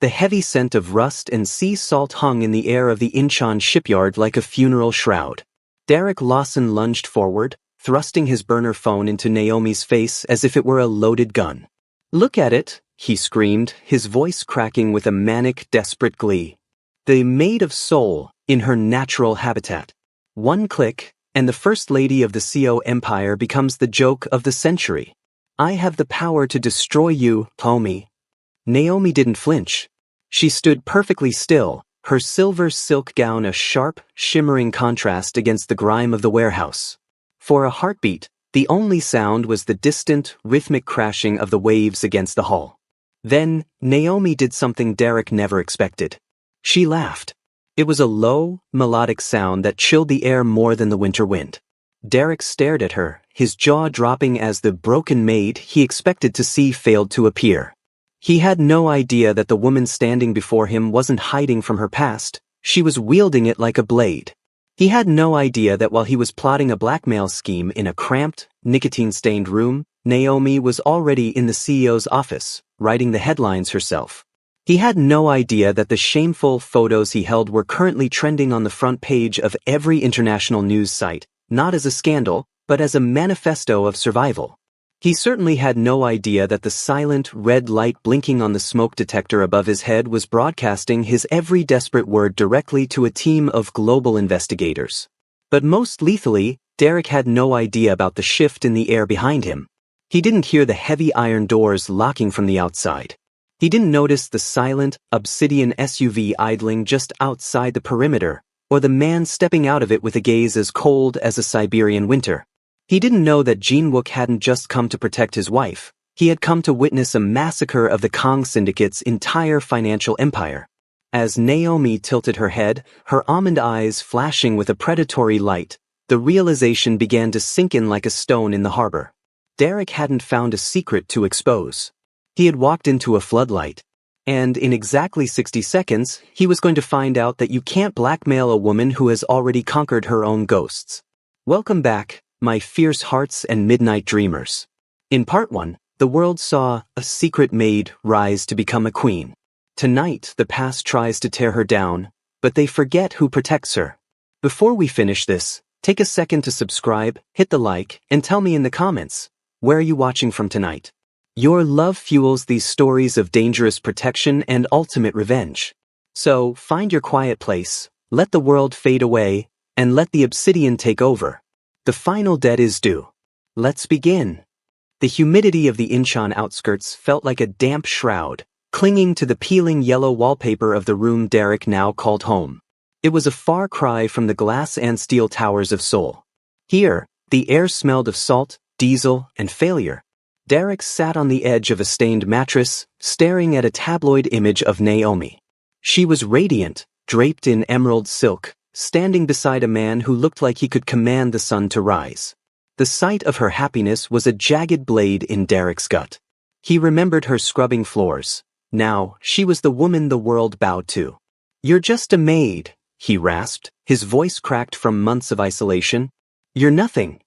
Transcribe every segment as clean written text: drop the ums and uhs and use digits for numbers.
The heavy scent of rust and sea salt hung in the air of the Incheon shipyard like a funeral shroud. Derek Lawson lunged forward, thrusting his burner phone into Naomi's face as if it were a loaded gun. "Look at it," he screamed, his voice cracking with a manic, desperate glee. "The Maid of Seoul, in her natural habitat. One click, and the First Lady of the CO Empire becomes the joke of the century. I have the power to destroy you, homie." Naomi didn't flinch. She stood perfectly still, her silver silk gown a sharp, shimmering contrast against the grime of the warehouse. For a heartbeat, the only sound was the distant, rhythmic crashing of the waves against the hull. Then, Naomi did something Derek never expected. She laughed. It was a low, melodic sound that chilled the air more than the winter wind. Derek stared at her, his jaw dropping as the broken maid he expected to see failed to appear. He had no idea that the woman standing before him wasn't hiding from her past, she was wielding it like a blade. He had no idea that while he was plotting a blackmail scheme in a cramped, nicotine-stained room, Naomi was already in the CEO's office, writing the headlines herself. He had no idea that the shameful photos he held were currently trending on the front page of every international news site, not as a scandal, but as a manifesto of survival. He certainly had no idea that the silent, red light blinking on the smoke detector above his head was broadcasting his every desperate word directly to a team of global investigators. But most lethally, Derek had no idea about the shift in the air behind him. He didn't hear the heavy iron doors locking from the outside. He didn't notice the silent, obsidian SUV idling just outside the perimeter, or the man stepping out of it with a gaze as cold as a Siberian winter. He didn't know that Jin-wook hadn't just come to protect his wife, he had come to witness a massacre of the Kong Syndicate's entire financial empire. As Naomi tilted her head, her almond eyes flashing with a predatory light, the realization began to sink in like a stone in the harbor. Derek hadn't found a secret to expose. He had walked into a floodlight. And in exactly 60 seconds, he was going to find out that you can't blackmail a woman who has already conquered her own ghosts. Welcome back, my fierce hearts and midnight dreamers. In part 1, the world saw a secret maid rise to become a queen. Tonight, the past tries to tear her down, but they forget who protects her. Before we finish this, take a second to subscribe, hit the like, and tell me in the comments, where are you watching from tonight? Your love fuels these stories of dangerous protection and ultimate revenge. So, find your quiet place, let the world fade away, and let the obsidian take over. The final debt is due. Let's begin. The humidity of the Incheon outskirts felt like a damp shroud, clinging to the peeling yellow wallpaper of the room Derek now called home. It was a far cry from the glass and steel towers of Seoul. Here, the air smelled of salt, diesel, and failure. Derek sat on the edge of a stained mattress, staring at a tabloid image of Naomi. She was radiant, draped in emerald silk, standing beside a man who looked like he could command the sun to rise. The sight of her happiness was a jagged blade in Derek's gut. He remembered her scrubbing floors. Now, she was the woman the world bowed to. "You're just a maid," he rasped, his voice cracked from months of isolation. "You're nothing."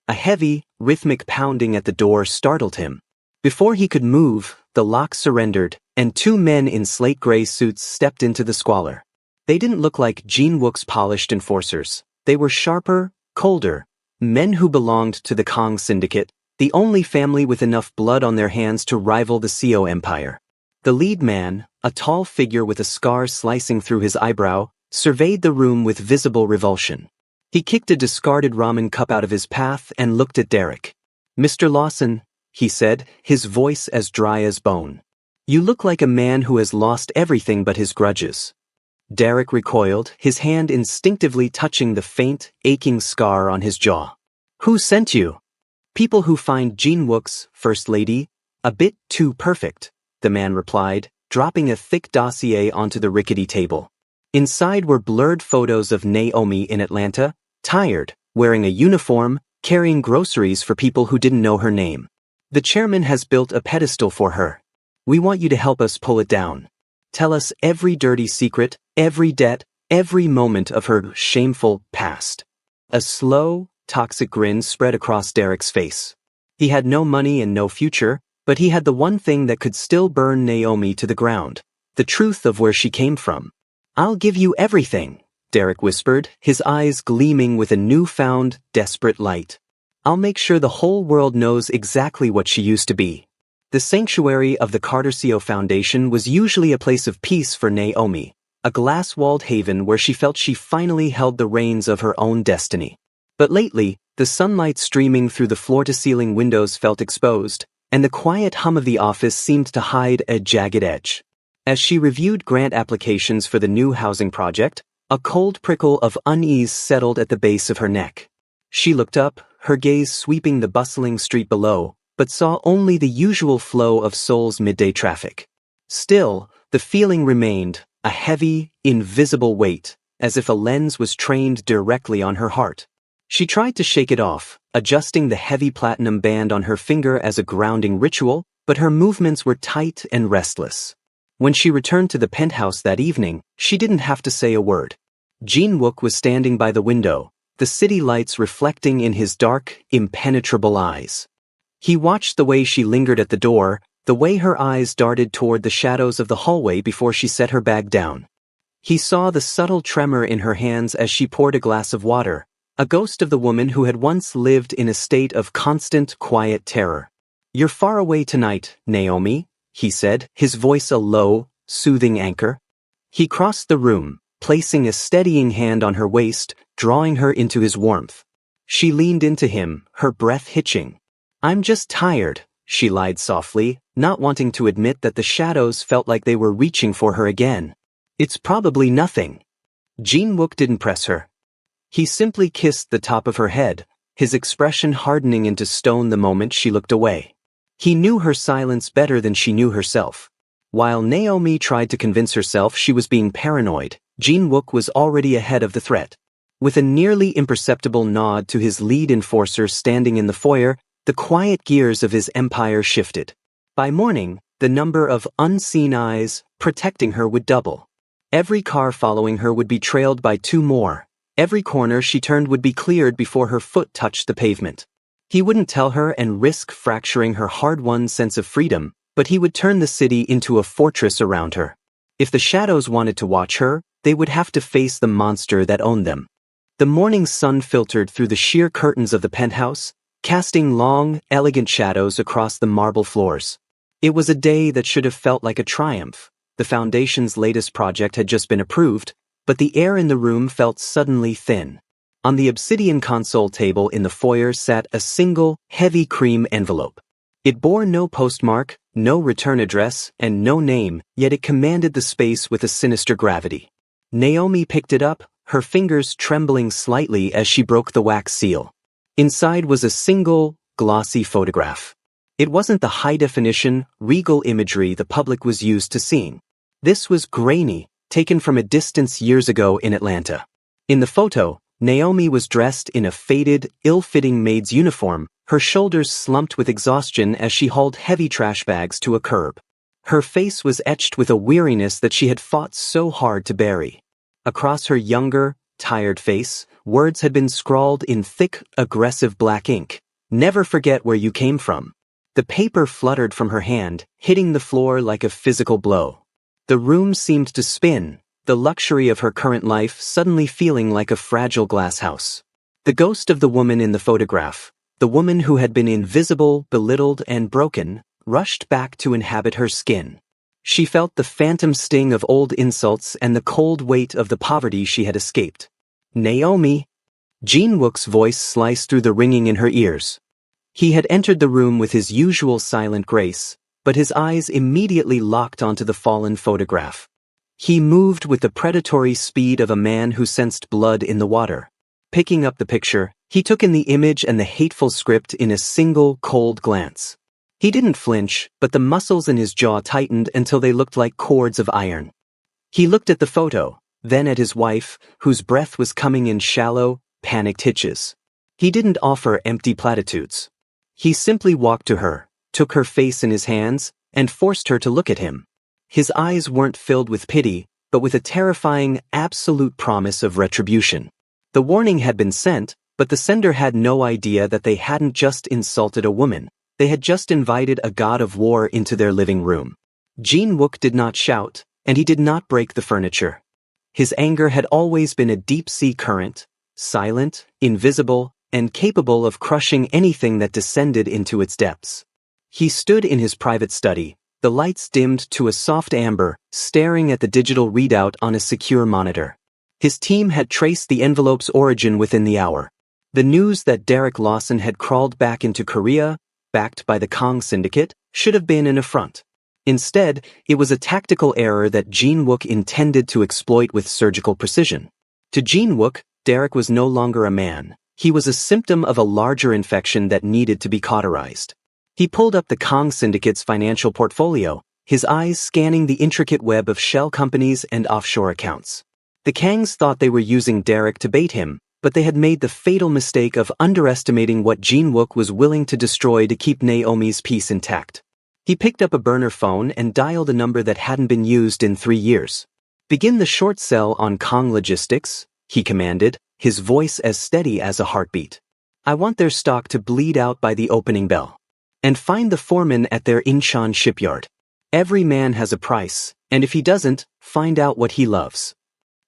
A heavy, rhythmic pounding at the door startled him. Before he could move, the lock surrendered, and 2 men in slate-gray suits stepped into the squalor. They didn't look like Jin-wook's polished enforcers. They were sharper, colder, men who belonged to the Kong Syndicate, the only family with enough blood on their hands to rival the CO Empire. The lead man, a tall figure with a scar slicing through his eyebrow, surveyed the room with visible revulsion. He kicked a discarded ramen cup out of his path and looked at Derek. "Mr. Lawson," he said, his voice as dry as bone. "You look like a man who has lost everything but his grudges." Derek recoiled, his hand instinctively touching the faint, aching scar on his jaw. "Who sent you?" "People who find Jin-wook's First Lady a bit too perfect," the man replied, dropping a thick dossier onto the rickety table. Inside were blurred photos of Naomi in Atlanta, tired, wearing a uniform, carrying groceries for people who didn't know her name. "The chairman has built a pedestal for her. We want you to help us pull it down. Tell us every dirty secret, every debt, every moment of her shameful past." A slow, toxic grin spread across Derek's face. He had no money and no future, but he had the one thing that could still burn Naomi to the ground. the truth of where she came from. "I'll give you everything," Derek whispered, his eyes gleaming with a newfound, desperate light. "I'll make sure the whole world knows exactly what she used to be." The sanctuary of the Cartercio Foundation was usually a place of peace for Naomi, a glass-walled haven where she felt she finally held the reins of her own destiny. But lately, the sunlight streaming through the floor-to-ceiling windows felt exposed, and the quiet hum of the office seemed to hide a jagged edge. As she reviewed grant applications for the new housing project, a cold prickle of unease settled at the base of her neck. She looked up, her gaze sweeping the bustling street below, but saw only the usual flow of Seoul's midday traffic. Still, the feeling remained, a heavy, invisible weight, as if a lens was trained directly on her heart. She tried to shake it off, adjusting the heavy platinum band on her finger as a grounding ritual, but her movements were tight and restless. When she returned to the penthouse that evening, she didn't have to say a word. Jin-wook was standing by the window, the city lights reflecting in his dark, impenetrable eyes. He watched the way she lingered at the door, the way her eyes darted toward the shadows of the hallway before she set her bag down. He saw the subtle tremor in her hands as she poured a glass of water, a ghost of the woman who had once lived in a state of constant, quiet terror. "You're far away tonight, Naomi," he said, his voice a low, soothing anchor. He crossed the room, placing a steadying hand on her waist, drawing her into his warmth. She leaned into him, her breath hitching. "I'm just tired," she lied softly, not wanting to admit that the shadows felt like they were reaching for her again. "It's probably nothing." Jin-wook didn't press her. He simply kissed the top of her head, his expression hardening into stone the moment she looked away. He knew her silence better than she knew herself. While Naomi tried to convince herself she was being paranoid, Jin-wook was already ahead of the threat. With a nearly imperceptible nod to his lead enforcer standing in the foyer, the quiet gears of his empire shifted. By morning, the number of unseen eyes protecting her would double. Every car following her would be trailed by two more. Every corner she turned would be cleared before her foot touched the pavement. He wouldn't tell her and risk fracturing her hard-won sense of freedom, but he would turn the city into a fortress around her. If the shadows wanted to watch her, they would have to face the monster that owned them. The morning sun filtered through the sheer curtains of the penthouse, casting long, elegant shadows across the marble floors. It was a day that should have felt like a triumph. The Foundation's latest project had just been approved, but the air in the room felt suddenly thin. On the obsidian console table in the foyer sat a single, heavy cream envelope. It bore no postmark, no return address, and no name, yet it commanded the space with a sinister gravity. Naomi picked it up, her fingers trembling slightly as she broke the wax seal. Inside was a single, glossy photograph. It wasn't the high-definition, regal imagery the public was used to seeing. This was grainy, taken from a distance years ago in Atlanta. In the photo, Naomi was dressed in a faded, ill-fitting maid's uniform, her shoulders slumped with exhaustion as she hauled heavy trash bags to a curb. Her face was etched with a weariness that she had fought so hard to bury. Across her younger, tired face, words had been scrawled in thick, aggressive black ink. "Never forget where you came from." The paper fluttered from her hand, hitting the floor like a physical blow. The room seemed to spin, the luxury of her current life suddenly feeling like a fragile glass house. The ghost of the woman in the photograph, the woman who had been invisible, belittled, and broken, rushed back to inhabit her skin. She felt the phantom sting of old insults and the cold weight of the poverty she had escaped. "Naomi!" Jin-wook's voice sliced through the ringing in her ears. He had entered the room with his usual silent grace, but his eyes immediately locked onto the fallen photograph. He moved with the predatory speed of a man who sensed blood in the water. Picking up the picture, he took in the image and the hateful script in a single, cold glance. He didn't flinch, but the muscles in his jaw tightened until they looked like cords of iron. He looked at the photo, then at his wife, whose breath was coming in shallow, panicked hitches. He didn't offer empty platitudes. He simply walked to her, took her face in his hands, and forced her to look at him. His eyes weren't filled with pity, but with a terrifying, absolute promise of retribution. The warning had been sent, but the sender had no idea that they hadn't just insulted a woman. They had just invited a god of war into their living room. Jin-wook did not shout, And he did not break the furniture. His anger had always been a deep-sea current, silent, invisible, and capable of crushing anything that descended into its depths. He stood in his private study, the lights dimmed to a soft amber, staring at the digital readout on a secure monitor. His team had traced the envelope's origin within the hour. The news that Derek Lawson had crawled back into Korea, backed by the Kong Syndicate, should have been an affront. Instead, it was a tactical error that Jin-wook intended to exploit with surgical precision. To Jin-wook, Derek was no longer a man. He was a symptom of a larger infection that needed to be cauterized. He pulled up the Kong Syndicate's financial portfolio, his eyes scanning the intricate web of shell companies and offshore accounts. The Kangs thought they were using Derek to bait him, but they had made the fatal mistake of underestimating what Jin-wook was willing to destroy to keep Naomi's peace intact. He picked up a burner phone and dialed a number that hadn't been used in 3 years. "Begin the short sell on Kong Logistics," he commanded, his voice as steady as a heartbeat. "I want their stock to bleed out by the opening bell. And find the foreman at their Incheon shipyard. Every man has a price, and if he doesn't, find out what he loves."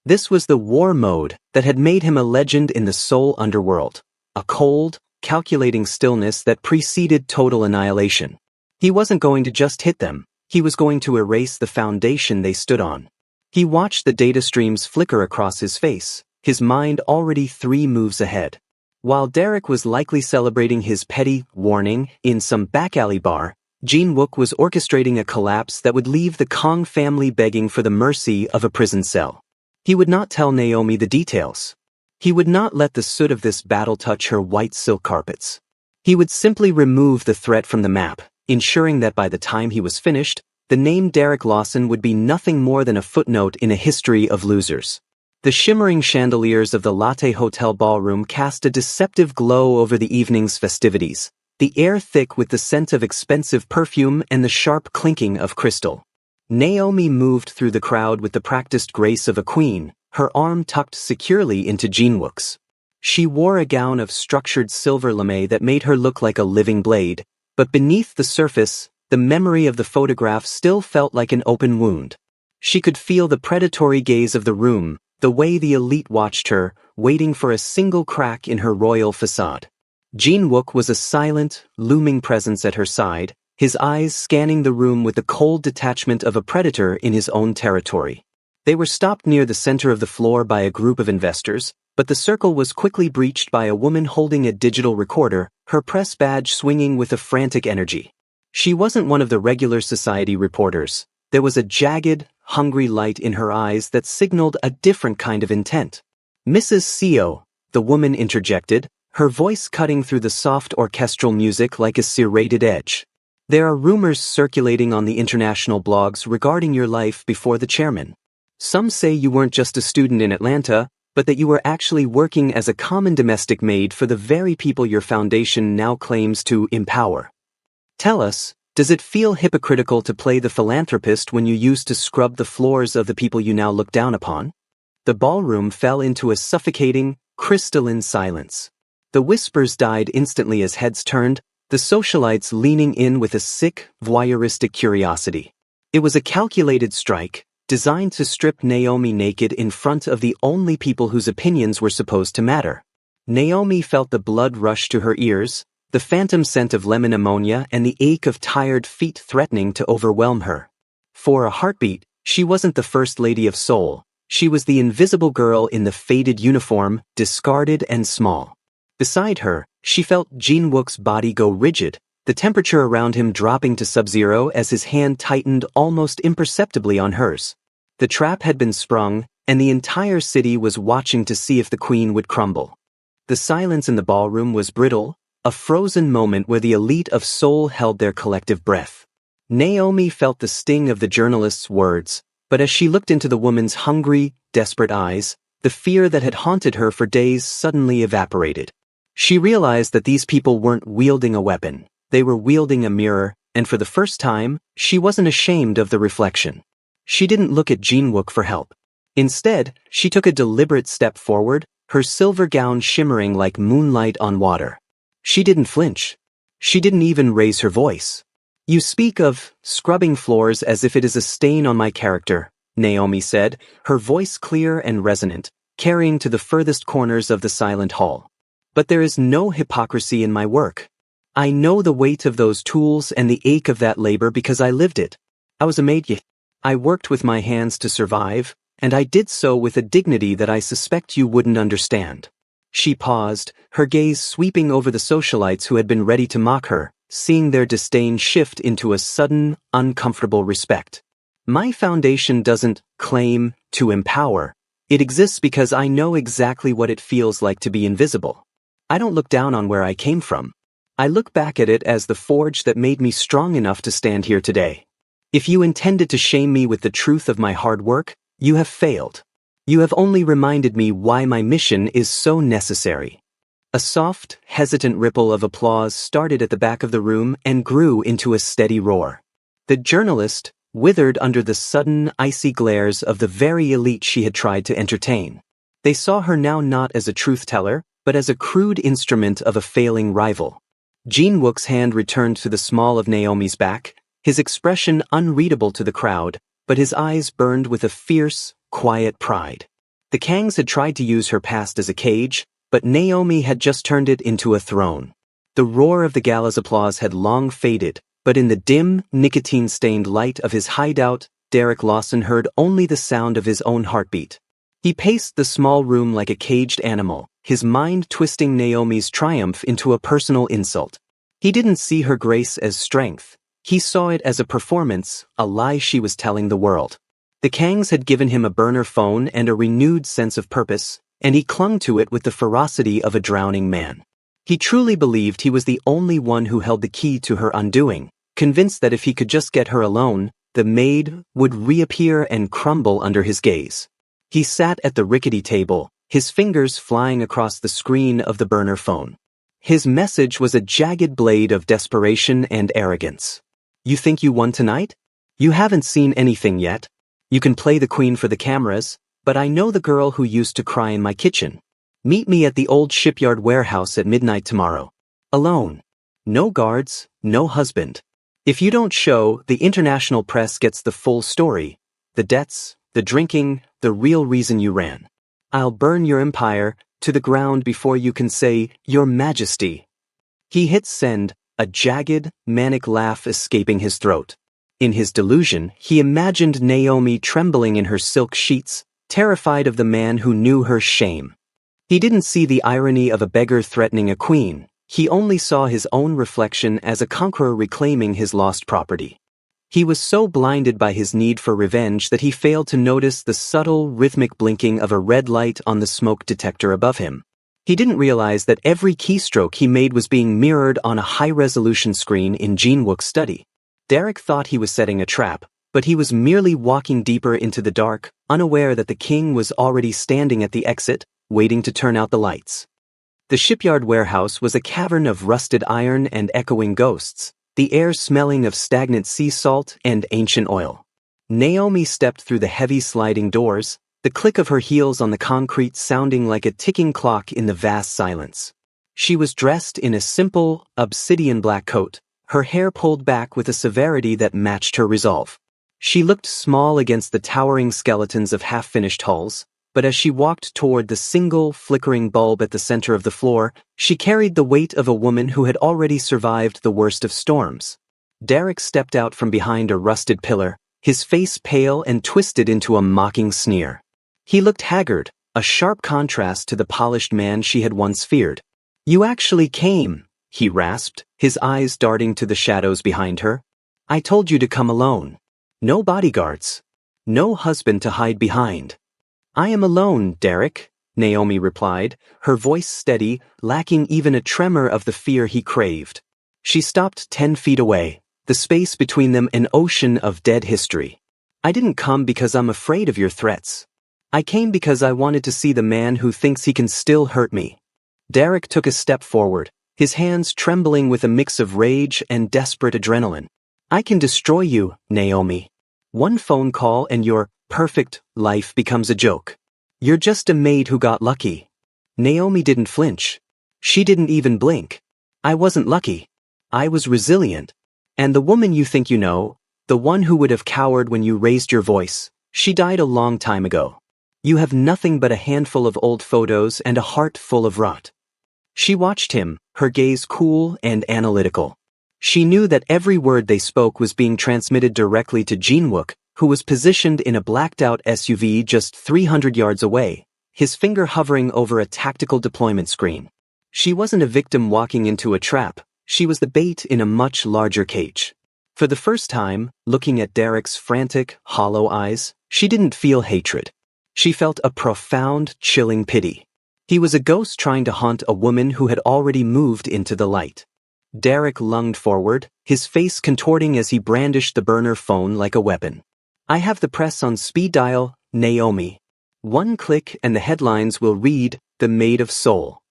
This was the war mode that had made him a legend in the Seoul underworld, a cold, calculating stillness that preceded total annihilation. He wasn't going to just hit them, he was going to erase the foundation they stood on. He watched the data streams flicker across his face, his mind already 3 moves ahead. While Derek was likely celebrating his petty warning in some back alley bar, Jin-wook was orchestrating a collapse that would leave the Kong family begging for the mercy of a prison cell. He would not tell Naomi the details. He would not let the soot of this battle touch her white silk carpets. He would simply remove the threat from the map, ensuring that by the time he was finished, the name Derek Lawson would be nothing more than a footnote in a history of losers. The shimmering chandeliers of the Latte Hotel ballroom cast a deceptive glow over the evening's festivities, the air thick with the scent of expensive perfume and the sharp clinking of crystal. Naomi moved through the crowd with the practiced grace of a queen, her arm tucked securely into Jin-wook's. She wore a gown of structured silver lame that made her look like a living blade, but beneath the surface, the memory of the photograph still felt like an open wound. She could feel the predatory gaze of the room, the way the elite watched her, waiting for a single crack in her royal facade. Jin-wook was a silent, looming presence at her side, his eyes scanning the room with the cold detachment of a predator in his own territory. They were stopped near the center of the floor by a group of investors, but the circle was quickly breached by a woman holding a digital recorder, her press badge swinging with a frantic energy. She wasn't one of the regular society reporters. There was a jagged, hungry light in her eyes that signaled a different kind of intent. "Mrs. Seo," the woman interjected, her voice cutting through the soft orchestral music like a serrated edge. "There are rumors circulating on the international blogs regarding your life before the chairman. Some say you weren't just a student in Atlanta, but that you were actually working as a common domestic maid for the very people your foundation now claims to empower. Tell us, does it feel hypocritical to play the philanthropist when you used to scrub the floors of the people you now look down upon?" The ballroom fell into a suffocating, crystalline silence. The whispers died instantly as heads turned, the socialites leaning in with a sick, voyeuristic curiosity. It was a calculated strike, designed to strip Naomi naked in front of the only people whose opinions were supposed to matter. Naomi felt the blood rush to her ears, the phantom scent of lemon ammonia and the ache of tired feet threatening to overwhelm her. For a heartbeat, she wasn't the First Lady of Seoul. She was the invisible girl in the faded uniform, discarded and small. Beside her, she felt Jin-wook's body go rigid, the temperature around him dropping to sub-zero as his hand tightened almost imperceptibly on hers. The trap had been sprung, and the entire city was watching to see if the queen would crumble. The silence in the ballroom was brittle, a frozen moment where the elite of Seoul held their collective breath. Naomi felt the sting of the journalist's words, but as she looked into the woman's hungry, desperate eyes, the fear that had haunted her for days suddenly evaporated. She realized that these people weren't wielding a weapon, they were wielding a mirror, and for the first time, she wasn't ashamed of the reflection. She didn't look at Jin-wook for help. Instead, she took a deliberate step forward, her silver gown shimmering like moonlight on water. She didn't flinch. She didn't even raise her voice. "You speak of scrubbing floors as if it is a stain on my character," Naomi said, her voice clear and resonant, carrying to the furthest corners of the silent hall. But there is no hypocrisy in my work. I know the weight of those tools and the ache of that labor because I lived it. I was a maid. I worked with my hands to survive, and I did so with a dignity that I suspect you wouldn't understand. She paused, her gaze sweeping over the socialites who had been ready to mock her, seeing their disdain shift into a sudden, uncomfortable respect. My foundation doesn't claim to empower. It exists because I know exactly what it feels like to be invisible. I don't look down on where I came from. I look back at it as the forge that made me strong enough to stand here today. If you intended to shame me with the truth of my hard work, you have failed. You have only reminded me why my mission is so necessary. A soft, hesitant ripple of applause started at the back of the room and grew into a steady roar. The journalist withered under the sudden, icy glares of the very elite she had tried to entertain. They saw her now not as a truth-teller, but as a crude instrument of a failing rival. Jean Wook's hand returned to the small of Naomi's back, his expression unreadable to the crowd, but his eyes burned with a fierce, quiet pride. The Kangs had tried to use her past as a cage, but Naomi had just turned it into a throne. The roar of the gala's applause had long faded, but in the dim, nicotine-stained light of his hideout, Derek Lawson heard only the sound of his own heartbeat. He paced the small room like a caged animal, his mind twisting Naomi's triumph into a personal insult. He didn't see her grace as strength. He saw it as a performance, a lie she was telling the world. The Kangs had given him a burner phone and a renewed sense of purpose, and he clung to it with the ferocity of a drowning man. He truly believed he was the only one who held the key to her undoing, convinced that if he could just get her alone, the maid would reappear and crumble under his gaze. He sat at the rickety table, his fingers flying across the screen of the burner phone. His message was a jagged blade of desperation and arrogance. You think you won tonight? You haven't seen anything yet. You can play the queen for the cameras, but I know the girl who used to cry in my kitchen. Meet me at the old shipyard warehouse at midnight tomorrow. Alone. No guards, no husband. If you don't show, the international press gets the full story. The debts, the drinking, the real reason you ran. I'll burn your empire to the ground before you can say, Your Majesty. He hit send, a jagged, manic laugh escaping his throat. In his delusion, he imagined Naomi trembling in her silk sheets, terrified of the man who knew her shame. He didn't see the irony of a beggar threatening a queen. He only saw his own reflection as a conqueror reclaiming his lost property. He was so blinded by his need for revenge that he failed to notice the subtle, rhythmic blinking of a red light on the smoke detector above him. He didn't realize that every keystroke he made was being mirrored on a high-resolution screen in Jean Wook's study. Derek thought he was setting a trap, but he was merely walking deeper into the dark, unaware that the king was already standing at the exit, waiting to turn out the lights. The shipyard warehouse was a cavern of rusted iron and echoing ghosts, the air smelling of stagnant sea salt and ancient oil. Naomi stepped through the heavy sliding doors, the click of her heels on the concrete sounding like a ticking clock in the vast silence. She was dressed in a simple, obsidian black coat, her hair pulled back with a severity that matched her resolve. She looked small against the towering skeletons of half-finished hulls, but as she walked toward the single, flickering bulb at the center of the floor, she carried the weight of a woman who had already survived the worst of storms. Derek stepped out from behind a rusted pillar, his face pale and twisted into a mocking sneer. He looked haggard, a sharp contrast to the polished man she had once feared. You actually came, he rasped, his eyes darting to the shadows behind her. I told you to come alone. No bodyguards. No husband to hide behind. I am alone, Derek, Naomi replied, her voice steady, lacking even a tremor of the fear he craved. She stopped 10 feet away, the space between them an ocean of dead history. I didn't come because I'm afraid of your threats. I came because I wanted to see the man who thinks he can still hurt me. Derek took a step forward, his hands trembling with a mix of rage and desperate adrenaline. I can destroy you, Naomi. One phone call and your perfect life becomes a joke. You're just a maid who got lucky. Naomi didn't flinch. She didn't even blink. I wasn't lucky. I was resilient. And the woman you think you know, the one who would have cowered when you raised your voice, She died a long time ago. You have nothing but a handful of old photos and a heart full of rot. She watched him, her gaze cool and analytical. She knew that every word they spoke was being transmitted directly to Jinwook, who was positioned in a blacked-out SUV just 300 yards away, his finger hovering over a tactical deployment screen. She wasn't a victim walking into a trap, she was the bait in a much larger cage. For the first time, looking at Derek's frantic, hollow eyes, she didn't feel hatred. She felt a profound, chilling pity. He was a ghost trying to haunt a woman who had already moved into the light. Derek lunged forward, his face contorting as he brandished the burner phone like a weapon. I have the press on speed dial, Naomi. One click and the headlines will read, The Maid of Soul.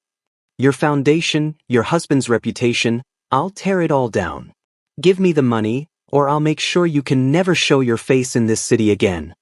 Your foundation, your husband's reputation, I'll tear it all down. Give me the money, or I'll make sure you can never show your face in this city again.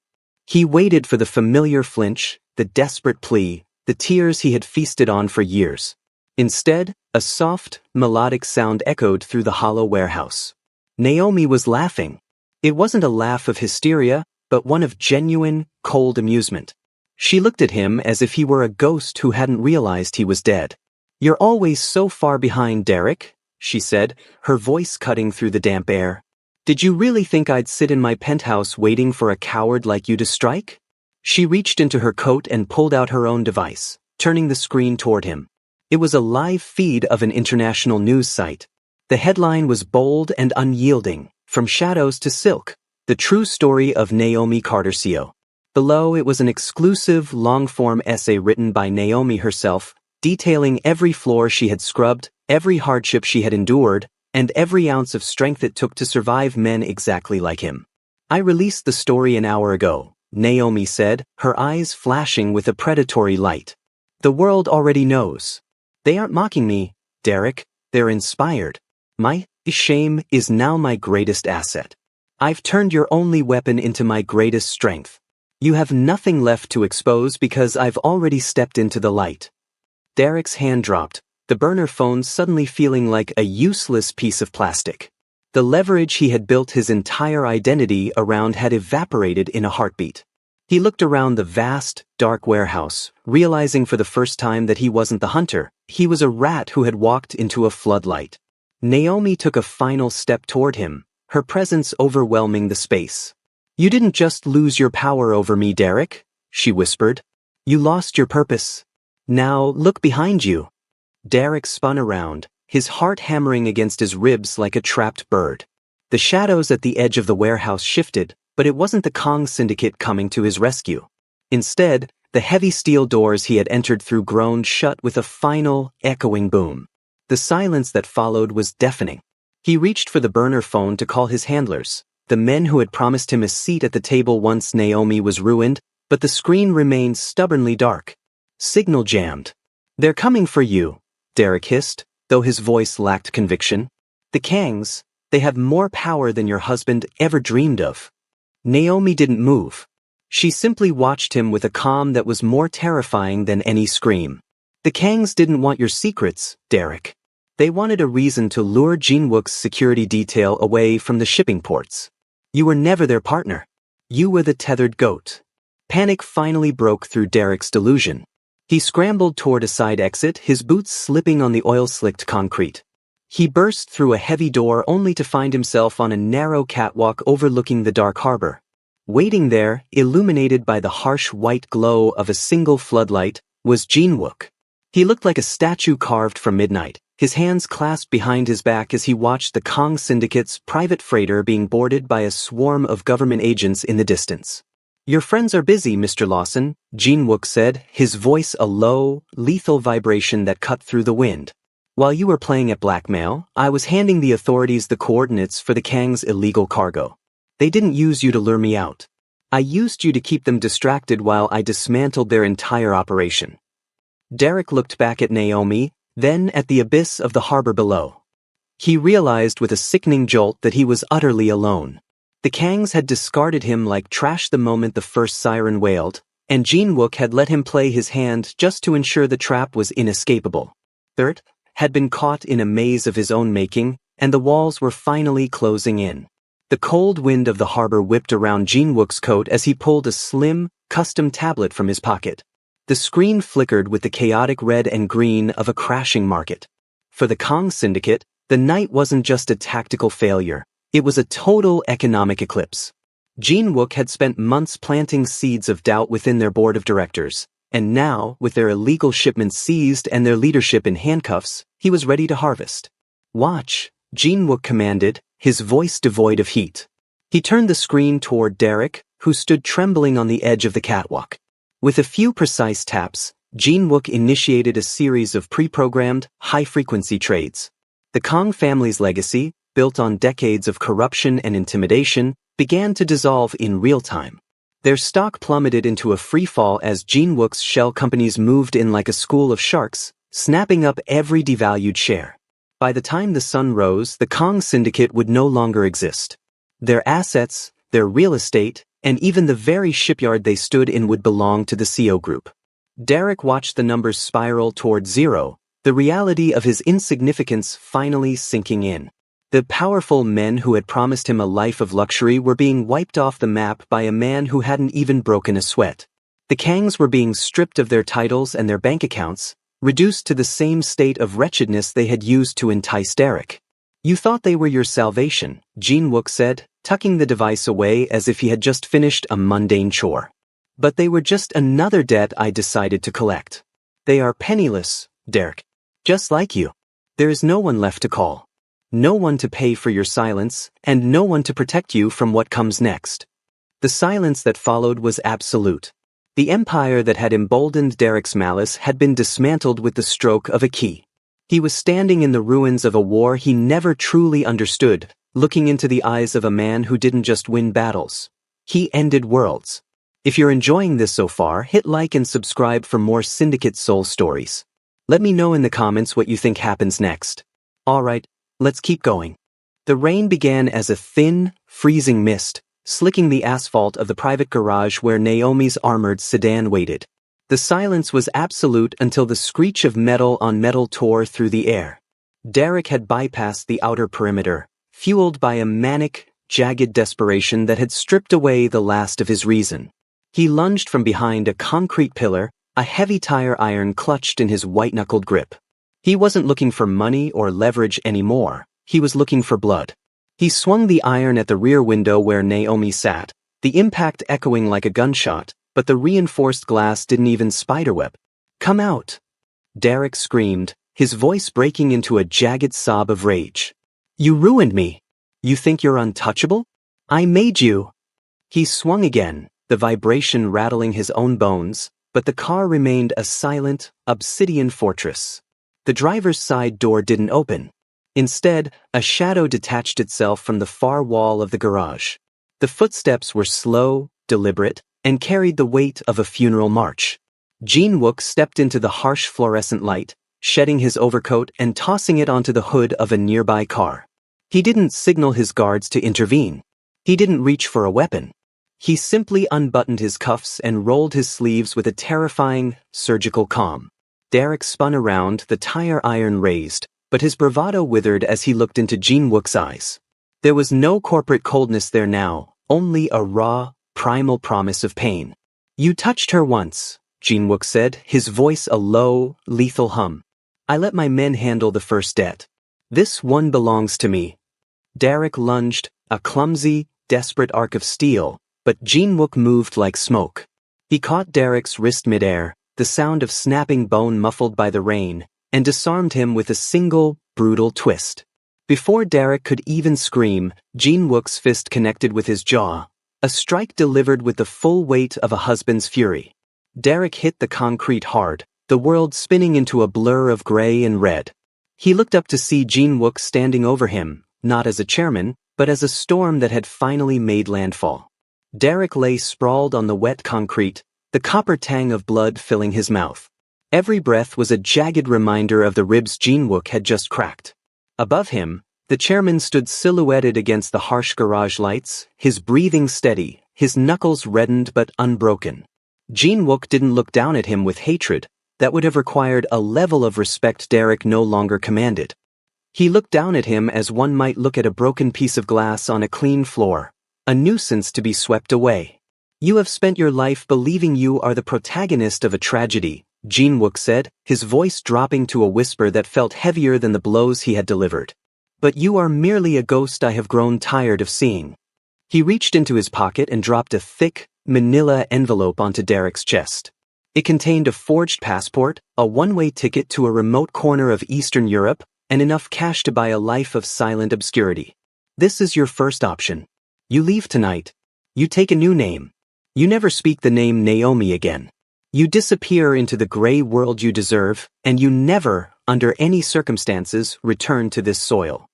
He waited for the familiar flinch, the desperate plea, the tears he had feasted on for years. Instead, a soft, melodic sound echoed through the hollow warehouse. Naomi was laughing. It wasn't a laugh of hysteria, but one of genuine, cold amusement. She looked at him as if he were a ghost who hadn't realized he was dead. You're always so far behind, Derek, she said, her voice cutting through the damp air. Did you really think I'd sit in my penthouse waiting for a coward like you to strike? She reached into her coat and pulled out her own device, turning the screen toward him. It was a live feed of an international news site. The headline was bold and unyielding, From Shadows to Silk, the true story of Naomi Cartercio. Below it was an exclusive, long-form essay written by Naomi herself, detailing every floor she had scrubbed, every hardship she had endured, and every ounce of strength it took to survive men exactly like him. I released the story an hour ago, Naomi said, her eyes flashing with a predatory light. The world already knows. They aren't mocking me, Derek, they're inspired. My shame is now my greatest asset. I've turned your only weapon into my greatest strength. You have nothing left to expose because I've already stepped into the light. Derek's hand dropped, the burner phone suddenly feeling like a useless piece of plastic. The leverage he had built his entire identity around had evaporated in a heartbeat. He looked around the vast, dark warehouse, realizing for the first time that he wasn't the hunter, he was a rat who had walked into a floodlight. Naomi took a final step toward him, her presence overwhelming the space. You didn't just lose your power over me, Derek, she whispered. You lost your purpose. Now look behind you. Derek spun around, his heart hammering against his ribs like a trapped bird. The shadows at the edge of the warehouse shifted, but it wasn't the Kong Syndicate coming to his rescue. Instead, the heavy steel doors he had entered through groaned shut with a final, echoing boom. The silence that followed was deafening. He reached for the burner phone to call his handlers, the men who had promised him a seat at the table once Naomi was ruined, but the screen remained stubbornly dark. Signal jammed. They're coming for you, Derek hissed, though his voice lacked conviction. The Kangs, they have more power than your husband ever dreamed of. Naomi didn't move. She simply watched him with a calm that was more terrifying than any scream. The Kangs didn't want your secrets, Derek. They wanted a reason to lure Jinwook's security detail away from the shipping ports. You were never their partner. You were the tethered goat. Panic finally broke through Derek's delusion. He scrambled toward a side exit, his boots slipping on the oil-slicked concrete. He burst through a heavy door only to find himself on a narrow catwalk overlooking the dark harbor. Waiting there, illuminated by the harsh white glow of a single floodlight, was Jinwook. He looked like a statue carved from midnight, his hands clasped behind his back as he watched the Kong Syndicate's private freighter being boarded by a swarm of government agents in the distance. Your friends are busy, Mr. Lawson, Jinwook said, his voice a low, lethal vibration that cut through the wind. While you were playing at blackmail, I was handing the authorities the coordinates for the Kang's illegal cargo. They didn't use you to lure me out. I used you to keep them distracted while I dismantled their entire operation. Derek looked back at Naomi, then at the abyss of the harbor below. He realized with a sickening jolt that he was utterly alone. The Kangs had discarded him like trash the moment the first siren wailed, and Jinwook had let him play his hand just to ensure the trap was inescapable. Bert had been caught in a maze of his own making, and the walls were finally closing in. The cold wind of the harbor whipped around Jin-wook's coat as he pulled a slim, custom tablet from his pocket. The screen flickered with the chaotic red and green of a crashing market. For the Kong Syndicate, the night wasn't just a tactical failure, it was a total economic eclipse. Jin-wook had spent months planting seeds of doubt within their board of directors, and now, with their illegal shipments seized and their leadership in handcuffs, he was ready to harvest. "Watch," Jin-wook commanded, his voice devoid of heat. He turned the screen toward Derek, who stood trembling on the edge of the catwalk. With a few precise taps, Jin-wook initiated a series of pre-programmed, high-frequency trades. The Kong family's legacy, built on decades of corruption and intimidation, began to dissolve in real time. Their stock plummeted into a freefall as Jin-wook's shell companies moved in like a school of sharks, snapping up every devalued share. By the time the sun rose, the Kong Syndicate would no longer exist. Their assets, their real estate, and even the very shipyard they stood in would belong to the CO Group. Derek watched the numbers spiral toward zero, the reality of his insignificance finally sinking in. The powerful men who had promised him a life of luxury were being wiped off the map by a man who hadn't even broken a sweat. The Kangs were being stripped of their titles and their bank accounts, reduced to the same state of wretchedness they had used to entice Derek. "You thought they were your salvation," Jin-wook said, tucking the device away as if he had just finished a mundane chore. "But they were just another debt I decided to collect. They are penniless, Derek. Just like you. There is no one left to call. No one to pay for your silence, and no one to protect you from what comes next." The silence that followed was absolute. The empire that had emboldened Derek's malice had been dismantled with the stroke of a key. He was standing in the ruins of a war he never truly understood, looking into the eyes of a man who didn't just win battles. He ended worlds. If you're enjoying this so far, hit like and subscribe for more Syndicate Soul stories. Let me know in the comments what you think happens next. Alright, let's keep going. The rain began as a thin, freezing mist, slicking the asphalt of the private garage where Naomi's armored sedan waited. The silence was absolute until the screech of metal on metal tore through the air. Derek had bypassed the outer perimeter, fueled by a manic, jagged desperation that had stripped away the last of his reason. He lunged from behind a concrete pillar, a heavy tire iron clutched in his white-knuckled grip. He wasn't looking for money or leverage anymore, he was looking for blood. He swung the iron at the rear window where Naomi sat, the impact echoing like a gunshot, but the reinforced glass didn't even spiderweb. "Come out!" Derek screamed, his voice breaking into a jagged sob of rage. "You ruined me! You think you're untouchable? I made you!" He swung again, the vibration rattling his own bones, but the car remained a silent, obsidian fortress. The driver's side door didn't open. Instead, a shadow detached itself from the far wall of the garage. The footsteps were slow, deliberate, and carried the weight of a funeral march. Jin-wook stepped into the harsh fluorescent light, shedding his overcoat and tossing it onto the hood of a nearby car. He didn't signal his guards to intervene. He didn't reach for a weapon. He simply unbuttoned his cuffs and rolled his sleeves with a terrifying, surgical calm. Derek spun around, the tire iron raised, but his bravado withered as he looked into Jin-wook's eyes. There was no corporate coldness there now, only a raw, primal promise of pain. "You touched her once," Jin-wook said, his voice a low, lethal hum. "I let my men handle the first debt. This one belongs to me." Derek lunged, a clumsy, desperate arc of steel, but Jin-wook moved like smoke. He caught Derek's wrist midair, the sound of snapping bone muffled by the rain, and disarmed him with a single, brutal twist. Before Derek could even scream, Jin-wook's fist connected with his jaw, a strike delivered with the full weight of a husband's fury. Derek hit the concrete hard, the world spinning into a blur of gray and red. He looked up to see Jin-wook standing over him, not as a chairman, but as a storm that had finally made landfall. Derek lay sprawled on the wet concrete, the copper tang of blood filling his mouth. Every breath was a jagged reminder of the ribs Jin-wook had just cracked. Above him, the chairman stood silhouetted against the harsh garage lights, his breathing steady, his knuckles reddened but unbroken. Jin-wook didn't look down at him with hatred, that would have required a level of respect Derek no longer commanded. He looked down at him as one might look at a broken piece of glass on a clean floor, a nuisance to be swept away. You have spent your life believing you are the protagonist of a tragedy, Jinwook said, his voice dropping to a whisper that felt heavier than the blows he had delivered. But you are merely a ghost I have grown tired of seeing. He reached into his pocket and dropped a thick, manila envelope onto Derek's chest. It contained a forged passport, a one-way ticket to a remote corner of Eastern Europe, and enough cash to buy a life of silent obscurity. This is your first option. You leave tonight. You take a new name. You never speak the name Naomi again. You disappear into the gray world you deserve, and you never, under any circumstances, return to this soil.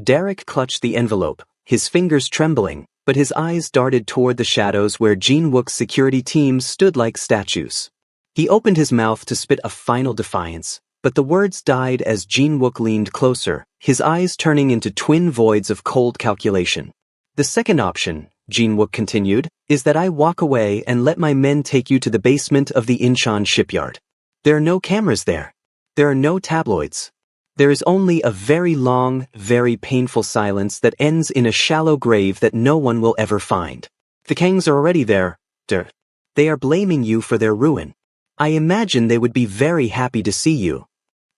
Derek clutched the envelope, his fingers trembling, but his eyes darted toward the shadows where Jinwook's security team stood like statues. He opened his mouth to spit a final defiance, but the words died as Jinwook leaned closer, his eyes turning into twin voids of cold calculation. The second option, Jinwook continued, is that I walk away and let my men take you to the basement of the Incheon shipyard. There are no cameras there. There are no tabloids. There is only a very long, very painful silence that ends in a shallow grave that no one will ever find. The Kangs are already there. They are blaming you for their ruin. I imagine they would be very happy to see you.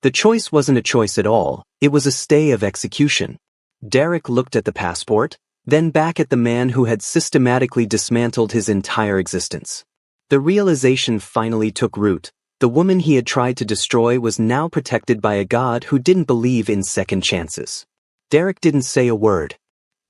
The choice wasn't a choice at all, it was a stay of execution. Derek looked at the passport, then back at the man who had systematically dismantled his entire existence. The realization finally took root. The woman he had tried to destroy was now protected by a god who didn't believe in second chances. Derek didn't say a word.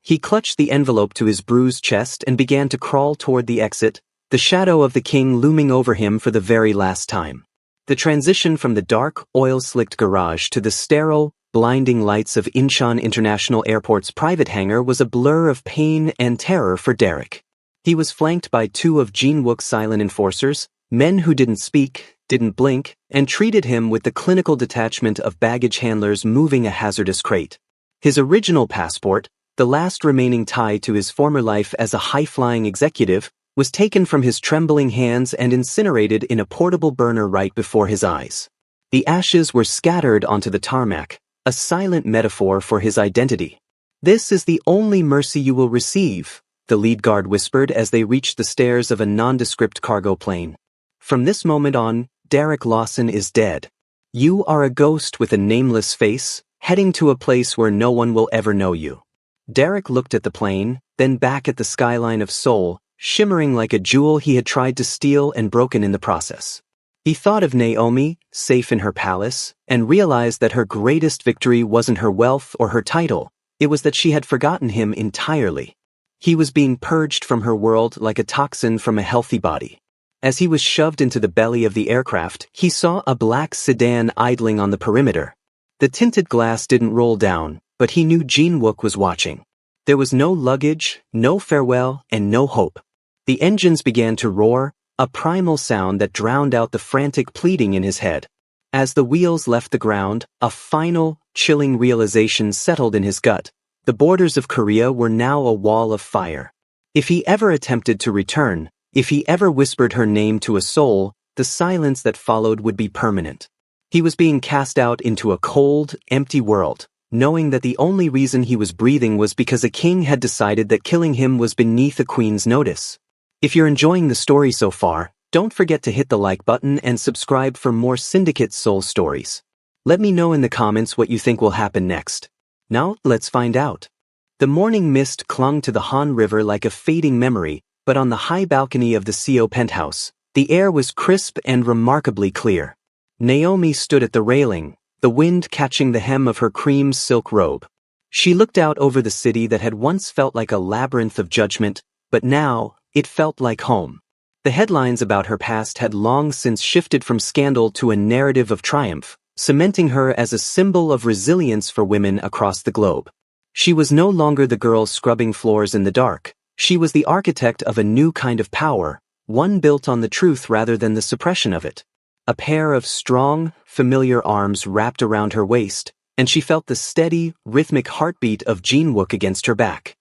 He clutched the envelope to his bruised chest and began to crawl toward the exit, the shadow of the king looming over him for the very last time. The transition from the dark, oil-slicked garage to the sterile, blinding lights of Incheon International Airport's private hangar was a blur of pain and terror for Derek. He was flanked by two of Jinwook's silent enforcers, men who didn't speak, didn't blink, and treated him with the clinical detachment of baggage handlers moving a hazardous crate. His original passport, the last remaining tie to his former life as a high-flying executive, was taken from his trembling hands and incinerated in a portable burner right before his eyes. The ashes were scattered onto the tarmac, a silent metaphor for his identity. This is the only mercy you will receive, the lead guard whispered as they reached the stairs of a nondescript cargo plane. From this moment on, Derek Lawson is dead. You are a ghost with a nameless face, heading to a place where no one will ever know you. Derek looked at the plane, then back at the skyline of Seoul, shimmering like a jewel he had tried to steal and broken in the process. He thought of Naomi, safe in her palace, and realized that her greatest victory wasn't her wealth or her title, it was that she had forgotten him entirely. He was being purged from her world like a toxin from a healthy body. As he was shoved into the belly of the aircraft, he saw a black sedan idling on the perimeter. The tinted glass didn't roll down, but he knew Jinwook was watching. There was no luggage, no farewell, and no hope. The engines began to roar, a primal sound that drowned out the frantic pleading in his head. As the wheels left the ground, a final, chilling realization settled in his gut. The borders of Korea were now a wall of fire. If he ever attempted to return, if he ever whispered her name to a soul, the silence that followed would be permanent. He was being cast out into a cold, empty world, knowing that the only reason he was breathing was because a king had decided that killing him was beneath a queen's notice. If you're enjoying the story so far, don't forget to hit the like button and subscribe for more Syndicate Soul stories. Let me know in the comments what you think will happen next. Now, let's find out. The morning mist clung to the Han River like a fading memory, but on the high balcony of the CO penthouse, the air was crisp and remarkably clear. Naomi stood at the railing, the wind catching the hem of her cream silk robe. She looked out over the city that had once felt like a labyrinth of judgment, but now, it felt like home. The headlines about her past had long since shifted from scandal to a narrative of triumph, cementing her as a symbol of resilience for women across the globe. She was no longer the girl scrubbing floors in the dark. She was the architect of a new kind of power, one built on the truth rather than the suppression of it. A pair of strong, familiar arms wrapped around her waist, and she felt the steady, rhythmic heartbeat of Jinwook against her back.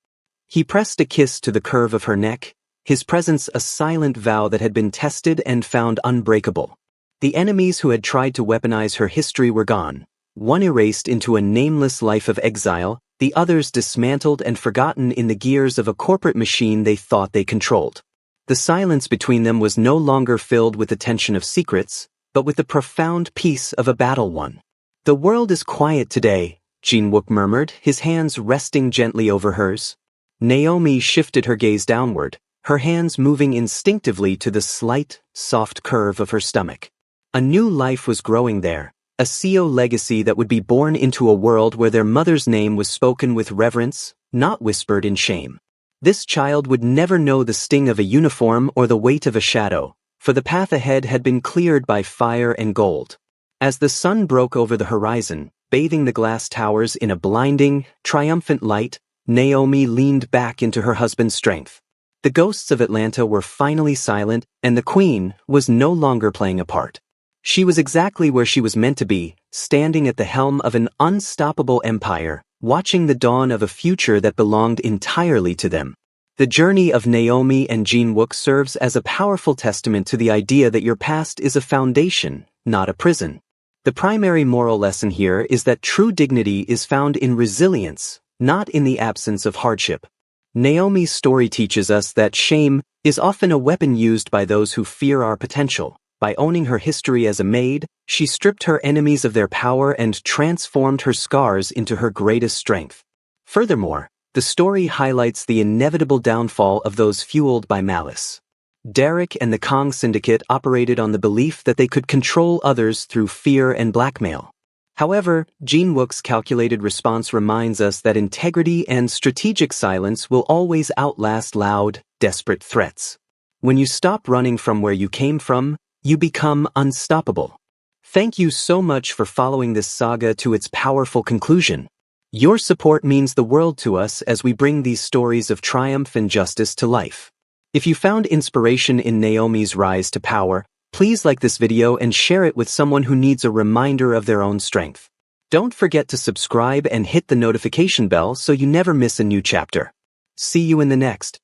He pressed a kiss to the curve of her neck, his presence a silent vow that had been tested and found unbreakable. The enemies who had tried to weaponize her history were gone. one erased into a nameless life of exile, the others dismantled and forgotten in the gears of a corporate machine they thought they controlled. The silence between them was no longer filled with the tension of secrets, but with the profound peace of a battle won. "The world is quiet today," Jin-wook murmured, his hands resting gently over hers. Naomi shifted her gaze downward, her hands moving instinctively to the slight, soft curve of her stomach. A new life was growing there, a Seo legacy that would be born into a world where their mother's name was spoken with reverence, not whispered in shame. This child would never know the sting of a uniform or the weight of a shadow, for the path ahead had been cleared by fire and gold. As the sun broke over the horizon, bathing the glass towers in a blinding, triumphant light, Naomi leaned back into her husband's strength. The ghosts of Atlanta were finally silent, and the queen was no longer playing a part. She was exactly where she was meant to be, standing at the helm of an unstoppable empire, watching the dawn of a future that belonged entirely to them. The journey of Naomi and Jin-wook serves as a powerful testament to the idea that your past is a foundation, not a prison. The primary moral lesson here is that true dignity is found in resilience, not in the absence of hardship. Naomi's story teaches us that shame is often a weapon used by those who fear our potential. By owning her history as a maid, she stripped her enemies of their power and transformed her scars into her greatest strength. Furthermore, the story highlights the inevitable downfall of those fueled by malice. Derek and the Kong Syndicate operated on the belief that they could control others through fear and blackmail. However, Jin-wook's calculated response reminds us that integrity and strategic silence will always outlast loud, desperate threats. When you stop running from where you came from, you become unstoppable. Thank you so much for following this saga to its powerful conclusion. Your support means the world to us as we bring these stories of triumph and justice to life. If you found inspiration in Naomi's rise to power, please like this video and share it with someone who needs a reminder of their own strength. Don't forget to subscribe and hit the notification bell so you never miss a new chapter. See you in the next.